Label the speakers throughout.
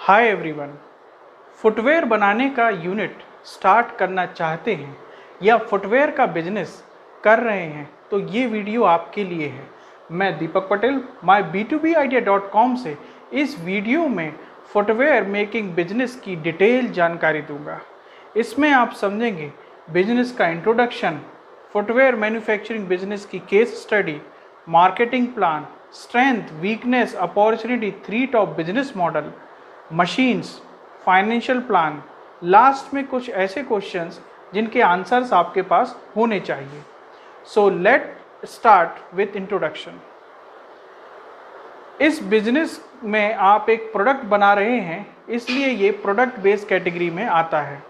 Speaker 1: Hi everyone. Footwear बनाने का unit start करना चाहते हैं या फुटवेयर का बिजनेस कर रहे हैं तो ये वीडियो आपके लिए है। मैं दीपक पटेल myb2bidea.com से इस वीडियो में फुटवेयर मेकिंग बिजनेस की डिटेल जानकारी दूंगा। इसमें आप समझेंगे बिजनेस का इंट्रोडक्शन, फुटवेयर मैन्युफैक्चरिंग बिजनेस की case study, marketing plan, strength, weakness, opportunity, three top business model, machines, financial plan, last में कुछ ऐसे क्वेश्चंस जिनके आंसर्स आपके पास होने चाहिए। So let start with introduction. इस बिजनेस में आप एक प्रोडक्ट बना रहे हैं, इसलिए ये प्रोडक्ट बेस्ड कैटेगरी में आता है।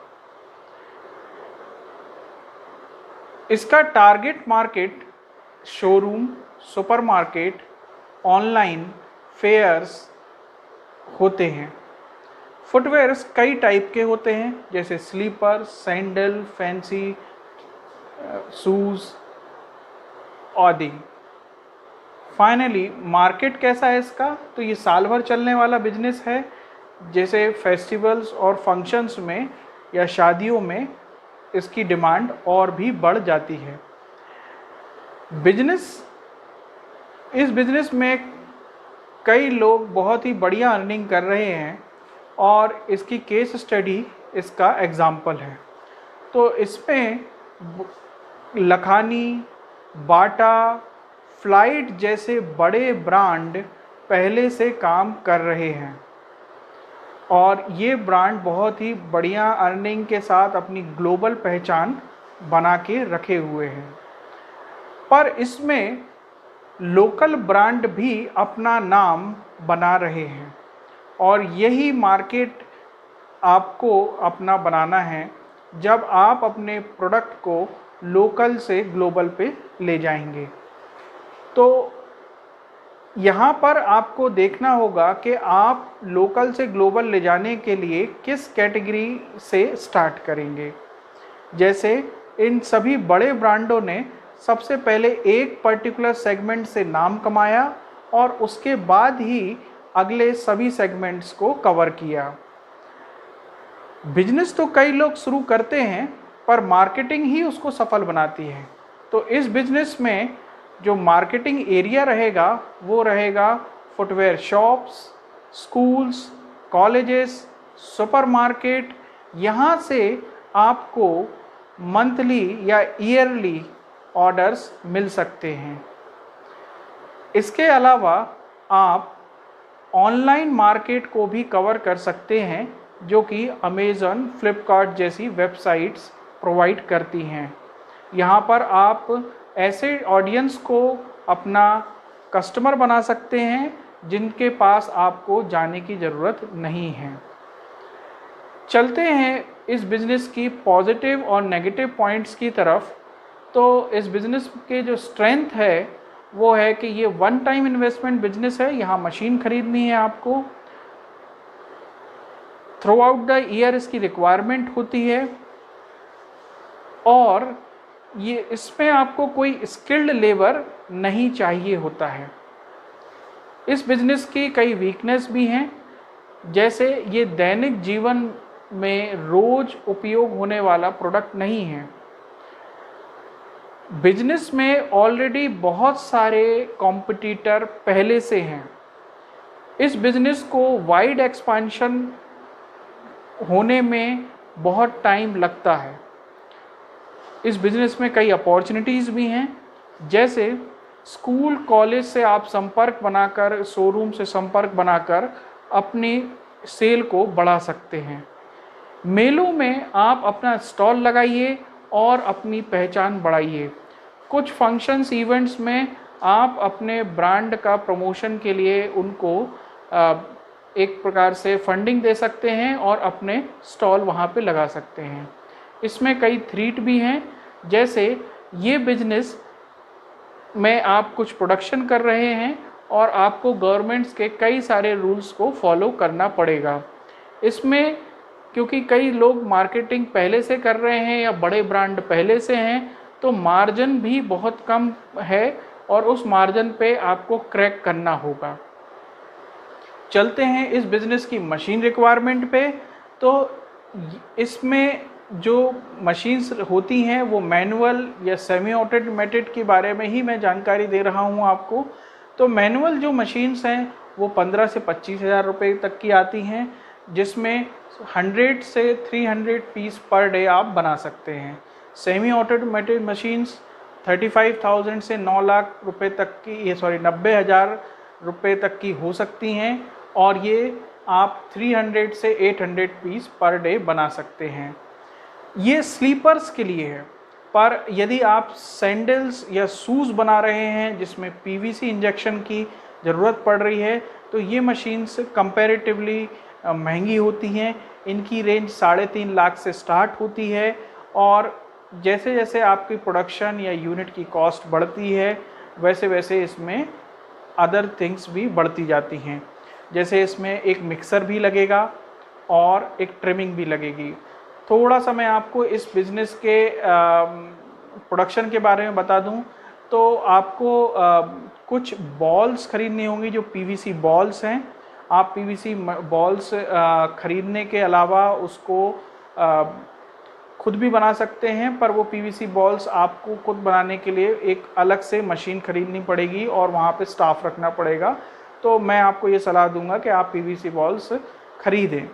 Speaker 1: इसका target market showroom, supermarket, online, fairs होते हैं। फुटवेयर्स कई टाइप के होते हैं, जैसे स्लीपर, सैंडल, फैंसी शूज़ आदि। फाइनली मार्केट कैसा है इसका, तो ये साल भर चलने वाला बिजनेस है। जैसे फेस्टिवल्स और फंक्शंस में या शादियों में इसकी डिमांड और भी बढ़ जाती है। इस बिजनेस में कई लोग बहुत ही बढ़िया अर्निंग कर रहे हैं और इसकी केस स्टडी इसका एग्जाम्पल है। तो इसमें लखानी, बाटा, फ्लाइट जैसे बड़े ब्रांड पहले से काम कर रहे हैं और ये ब्रांड बहुत ही बढ़िया अर्निंग के साथ अपनी ग्लोबल पहचान बना के रखे हुए हैं। पर इसमें लोकल ब्रांड भी अपना नाम बना रहे हैं और यही मार्केट आपको अपना बनाना है जब आप अपने प्रोडक्ट को लोकल से ग्लोबल पे ले जाएंगे। तो यहाँ पर आपको देखना होगा कि आप लोकल से ग्लोबल ले जाने के लिए किस कैटेगरी से स्टार्ट करेंगे। जैसे इन सभी बड़े ब्रांडों ने सबसे पहले एक पर्टिकुलर सेगमेंट से नाम कमाया और उसके बाद ही अगले सभी सेगमेंट्स को कवर किया। बिजनेस तो कई लोग शुरू करते हैं पर मार्केटिंग ही उसको सफल बनाती है। तो इस बिजनेस में जो मार्केटिंग एरिया रहेगा वो रहेगा footwear shops, schools, colleges, supermarket. यहाँ से आपको मंथली या ईयरली ऑर्डर्स मिल सकते हैं। इसके अलावा आप ऑनलाइन मार्केट को भी कवर कर सकते हैं, जो कि अमेज़न, फ्लिपकार्ट जैसी वेबसाइट्स प्रोवाइड करती हैं। यहाँ पर आप ऐसे ऑडियंस को अपना कस्टमर बना सकते हैं जिनके पास आपको जाने की ज़रूरत नहीं है। चलते हैं इस बिज़नेस की पॉजिटिव और नेगेटिव पॉइंट्स की तरफ। तो इस बिज़नेस के जो स्ट्रेंथ है वो है कि ये वन टाइम इन्वेस्टमेंट बिजनेस है। यहाँ मशीन खरीदनी है आपको, थ्रू आउट द ईयर इसकी रिक्वायरमेंट होती है और ये इसमें आपको कोई स्किल्ड लेबर नहीं चाहिए होता है। इस बिजनेस की कई वीकनेस भी हैं, जैसे ये दैनिक जीवन में रोज उपयोग होने वाला प्रोडक्ट नहीं है। बिजनेस में ऑलरेडी बहुत सारे कॉम्पिटिटर पहले से हैं। इस बिजनेस को वाइड एक्सपेंशन होने में बहुत टाइम लगता है। इस बिजनेस में कई अपॉर्चुनिटीज़ भी हैं, जैसे स्कूल, कॉलेज से आप संपर्क बनाकर, शोरूम से संपर्क बनाकर अपनी सेल को बढ़ा सकते हैं। मेलों में आप अपना स्टॉल लगाइए और अपनी पहचान बढ़ाइए। कुछ फंक्शंस, इवेंट्स में आप अपने ब्रांड का प्रमोशन के लिए उनको एक प्रकार से फंडिंग दे सकते हैं और अपने स्टॉल वहाँ पे लगा सकते हैं। इसमें कई थ्रेट भी हैं, जैसे ये बिजनेस में आप कुछ प्रोडक्शन कर रहे हैं और आपको गवर्नमेंट्स के कई सारे रूल्स को फॉलो करना पड़ेगा। इसमें क्योंकि कई लोग मार्केटिंग पहले से कर रहे हैं या बड़े ब्रांड पहले से हैं, तो मार्जिन भी बहुत कम है और उस मार्जिन पे आपको क्रैक करना होगा। चलते हैं इस बिज़नेस की मशीन रिक्वायरमेंट पे। तो इसमें जो मशीन्स होती हैं वो मैनुअल या सेमी ऑटोमेटेड के बारे में ही मैं जानकारी दे रहा हूँ आपको। तो मैनुअल जो मशीन्स हैं वो 15 से 25,000 रुपये तक की आती हैं, जिसमें 100 से 300 पीस पर डे आप बना सकते हैं। सेमी ऑटोमेटेड मशीन्स 35,000 से 9 लाख रुपए तक की, 90,000 रुपये तक की हो सकती हैं, और ये आप 300 से 800 पीस पर डे बना सकते हैं। ये स्लीपर्स के लिए है, पर यदि आप सैंडल्स या शूज़ बना रहे हैं जिसमें पीवीसी इंजेक्शन की ज़रूरत पड़ रही है, तो ये मशीन्स कंपैरेटिवली महंगी होती हैं। इनकी रेंज 3.5 लाख से स्टार्ट होती है, और जैसे जैसे आपकी प्रोडक्शन या यूनिट की कॉस्ट बढ़ती है वैसे वैसे इसमें अदर थिंग्स भी बढ़ती जाती हैं। जैसे इसमें एक मिक्सर भी लगेगा और एक ट्रिमिंग भी लगेगी। थोड़ा सा मैं आपको इस बिज़नेस के प्रोडक्शन के बारे में बता दूं, तो आपको कुछ बॉल्स खरीदनी होंगी जो पीवीसी बॉल्स हैं। आप पीवीसी बॉल्स खरीदने के अलावा उसको खुद भी बना सकते हैं, पर वो पीवीसी बॉल्स आपको खुद बनाने के लिए एक अलग से मशीन खरीदनी पड़ेगी और वहाँ पे स्टाफ रखना पड़ेगा। तो मैं आपको ये सलाह दूंगा कि आप पीवीसी बॉल्स खरीदें।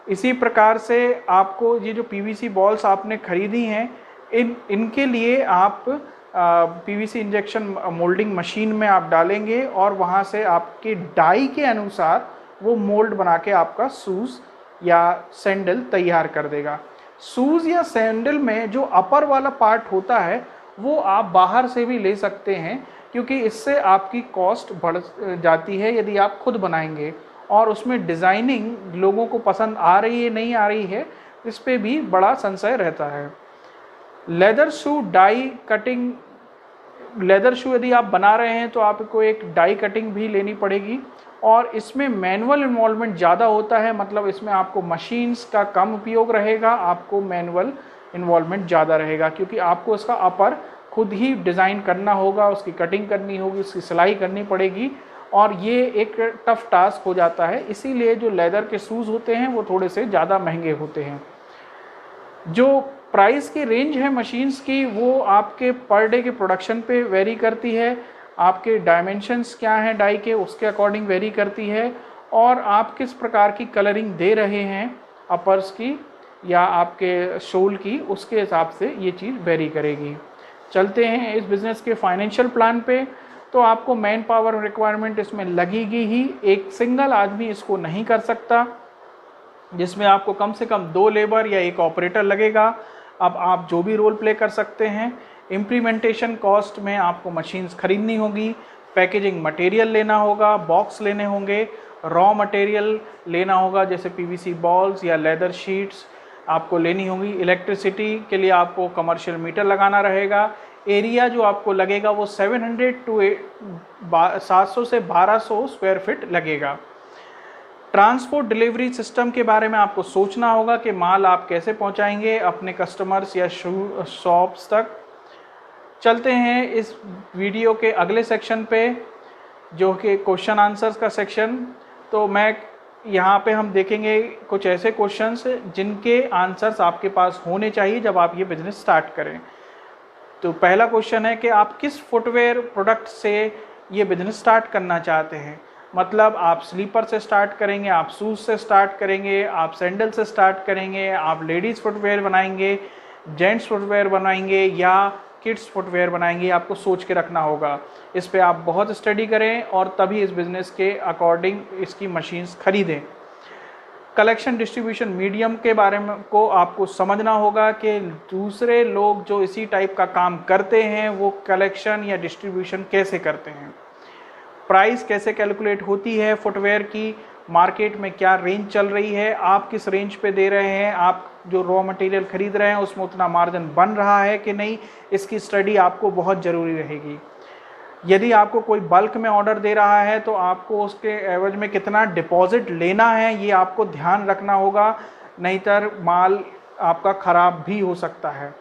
Speaker 1: इसी प्रकार से आपको ये जो पीवीसी बॉल्स आपने खरीदी हैं, इनके लिए आप पीवीसी इंजेक्शन मोल्डिंग मशीन में आप डालेंगे और वहाँ से आपके डाई के अनुसार वो मोल्ड बना के आपका शूज़ या सैंडल तैयार कर देगा। शूज़ या सैंडल में जो अपर वाला पार्ट होता है वो आप बाहर से भी ले सकते हैं, क्योंकि इससे आपकी कॉस्ट बढ़ जाती है यदि आप खुद बनाएंगे, और उसमें डिज़ाइनिंग लोगों को पसंद आ रही है नहीं आ रही है इस पे भी बड़ा संशय रहता है। लेदर शू डाई कटिंग, लेदर शू यदि आप बना रहे हैं तो आपको एक डाई कटिंग भी लेनी पड़ेगी, और इसमें मैनुअल इन्वॉल्वमेंट ज़्यादा होता है। मतलब इसमें आपको मशीन्स का कम उपयोग रहेगा, आपको मैनुअल इन्वॉल्वमेंट ज़्यादा रहेगा, क्योंकि आपको इसका अपर खुद ही डिज़ाइन करना होगा, उसकी कटिंग करनी होगी, उसकी सिलाई करनी पड़ेगी, और ये एक टफ टास्क हो जाता है। इसीलिए जो लेदर के शूज़ होते हैं वो थोड़े से ज़्यादा महंगे होते हैं। जो प्राइस की रेंज है मशीन्स की वो आपके पर डे के प्रोडक्शन पे वेरी करती है, आपके डायमेंशंस क्या हैं डाई के उसके अकॉर्डिंग वेरी करती है, और आप किस प्रकार की कलरिंग दे रहे हैं अपर्स की या आपके शोल की, उसके हिसाब से ये चीज़ वेरी करेगी। चलते हैं इस बिज़नेस के फाइनेंशियल प्लान पे। तो आपको मैन पावर रिक्वायरमेंट इसमें लगेगी ही, एक सिंगल आदमी इसको नहीं कर सकता, जिसमें आपको कम से कम 2 लेबर या 1 ऑपरेटर लगेगा। अब आप जो भी रोल प्ले कर सकते हैं। इम्प्लीमेंटेशन कॉस्ट में आपको मशीन्स खरीदनी होगी, पैकेजिंग मटेरियल लेना होगा, बॉक्स लेने होंगे, रॉ मटेरियल लेना होगा जैसे पीवीसी बॉल्स या लेदर शीट्स आपको लेनी होगी। इलेक्ट्रिसिटी के लिए आपको कमर्शियल मीटर लगाना रहेगा। एरिया जो आपको लगेगा वो 700 से 1200 स्क्वायर फीट लगेगा। ट्रांसपोर्ट डिलीवरी सिस्टम के बारे में आपको सोचना होगा कि माल आप कैसे पहुंचाएंगे अपने कस्टमर्स या शॉप्स तक। चलते हैं इस वीडियो के अगले सेक्शन पे, जो कि क्वेश्चन आंसर्स का सेक्शन। तो मैं यहाँ पे हम देखेंगे कुछ ऐसे क्वेश्चंस जिनके आंसर्स आपके पास होने चाहिए जब आप ये बिज़नेस स्टार्ट करें। तो पहला क्वेश्चन है कि आप किस फुटवेयर प्रोडक्ट से ये बिज़नेस स्टार्ट करना चाहते हैं। मतलब आप स्लीपर से स्टार्ट करेंगे, आप शूज़ से स्टार्ट करेंगे, आप सैंडल से स्टार्ट करेंगे, आप लेडीज़ फुटवेयर बनाएंगे, जेंट्स फुटवेयर बनाएंगे या किड्स फुटवेयर बनाएंगे, आपको सोच के रखना होगा। इस पे आप बहुत स्टडी करें और तभी इस बिज़नेस के अकॉर्डिंग इसकी मशीन्स खरीदें। कलेक्शन डिस्ट्रीब्यूशन मीडियम के बारे में को आपको समझना होगा कि दूसरे लोग जो इसी टाइप का काम करते हैं वो कलेक्शन या डिस्ट्रीब्यूशन कैसे करते हैं, प्राइस कैसे कैलकुलेट होती है फुटवेयर की, मार्केट में क्या रेंज चल रही है, आप किस रेंज पे दे रहे हैं, आप जो रॉ मटेरियल खरीद रहे हैं उसमें उतना मार्जिन बन रहा है कि नहीं, इसकी स्टडी आपको बहुत ज़रूरी रहेगी। यदि आपको कोई बल्क में ऑर्डर दे रहा है तो आपको उसके एवज में कितना डिपॉजिट लेना है ये आपको ध्यान रखना होगा, नहींतर माल आपका ख़राब भी हो सकता है।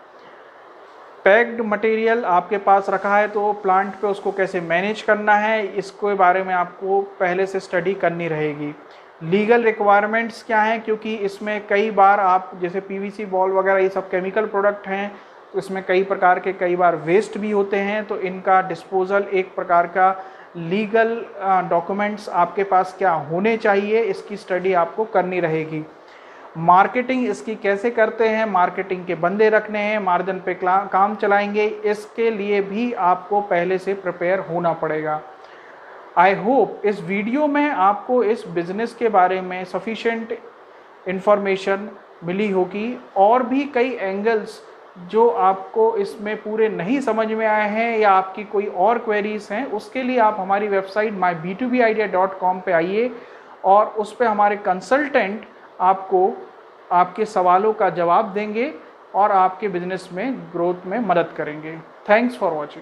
Speaker 1: पैक्ड मटेरियल आपके पास रखा है तो प्लांट पे उसको कैसे मैनेज करना है, इसके बारे में आपको पहले से स्टडी करनी रहेगी। लीगल रिक्वायरमेंट्स क्या हैं, क्योंकि इसमें कई बार आप जैसे पीवीसी बॉल वगैरह ये सब केमिकल प्रोडक्ट हैं, तो इसमें कई प्रकार के कई बार वेस्ट भी होते हैं, तो इनका डिस्पोजल एक प्रकार का लीगल डॉक्यूमेंट्स आपके पास क्या होने चाहिए, इसकी स्टडी आपको करनी रहेगी। मार्केटिंग इसकी कैसे करते हैं, मार्केटिंग के बंदे रखने हैं, मार्जिन पे काम चलाएंगे, इसके लिए भी आपको पहले से प्रिपेयर होना पड़ेगा। आई होप इस वीडियो में आपको इस बिज़नेस के बारे में सफिशेंट इंफॉर्मेशन मिली होगी। और भी कई एंगल्स जो आपको इसमें पूरे नहीं समझ में आए हैं या आपकी कोई और क्वेरीज हैं, उसके लिए आप हमारी वेबसाइट myb2bidea.com पे आइए और उस पर हमारे कंसल्टेंट आपको आपके सवालों का जवाब देंगे और आपके बिजनेस में ग्रोथ में मदद करेंगे। Thanks for watching.